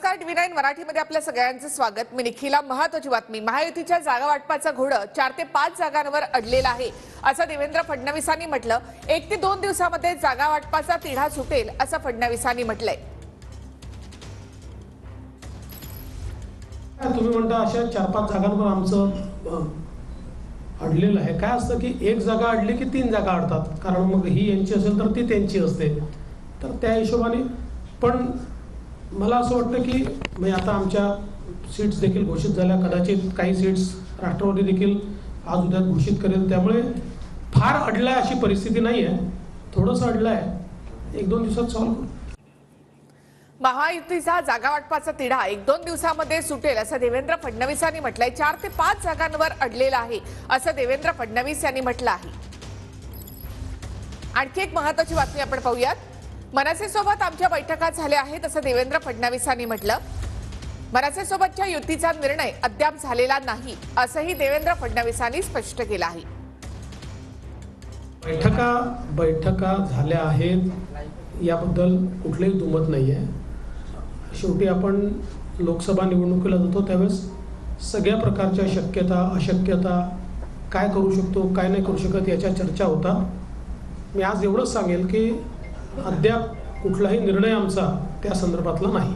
नमस्कार, टीव्ही9 मराठीमध्ये आपल्या सगळ्यांचं स्वागत। मी निखिला। महत्त्वाची बातमी, महायुतीच्या जागा वाटपाचं घोडं 4 ते 5 जागांवर अडलेलं आहे असं देवेंद्र फडणवीसांनी म्हटलं। 1 ते 2 दिवसांमध्ये जागा वाटपाचा तिढा सुटेल असं फडणवीसांनी म्हटलंय। तुम्ही म्हणता अशा 4-5 जागांवर आमचं अडलेलं आहे। काय असतं की एक जागा अडली की 3 जागा अडतात, कारण मग ही यांची असेल तर ती त्यांची असते। तर त्या हिशोबाने पण मला असं वाटतं की म्हणजे आता आमच्या सीट्स देखील घोषित झाल्या, कदाचित काही सीट्स राष्ट्रवादी देखील आज उद्या घोषित करेल, त्यामुळे फार अडलाय अशी परिस्थिती नाही आहे। थोडंसं अडलाय, 1-2 दिवसात सॉल्व्ह करू। महायुतीचा जागा वाटपाचा तिढा 1-2 दिवसांमध्ये सुटेल असं देवेंद्र फडणवीसांनी म्हटलंय। 4 ते 5 जागांवर अडलेला आहे असं देवेंद्र फडणवीस यांनी म्हटलं आहे। आणखी एक महत्त्वाची बातमी आपण पाहूयात। मनसेसोबत आमच्या बैठका झाल्या आहेत असं देवेंद्र फडणवीसांनी म्हटलं। मनसेसोबतच्या युतीचा निर्णय अद्याप झालेला नाही असंही देवेंद्र फडणवीसांनी स्पष्ट केलं आहे। बैठका झाल्या आहेत याबद्दल कुठलेही दुमत नाही आहे। शेवटी आपण लोकसभा निवडणुकीला जातो त्यावेळेस सगळ्या प्रकारच्या शक्यता अशक्यता, काय करू शकतो काय नाही करू शकत याच्या चर्चा होतात। मी आज एवढंच सांगेल की अद्याप कुठलाही निर्णय आमचा त्या संदर्भातला नाही।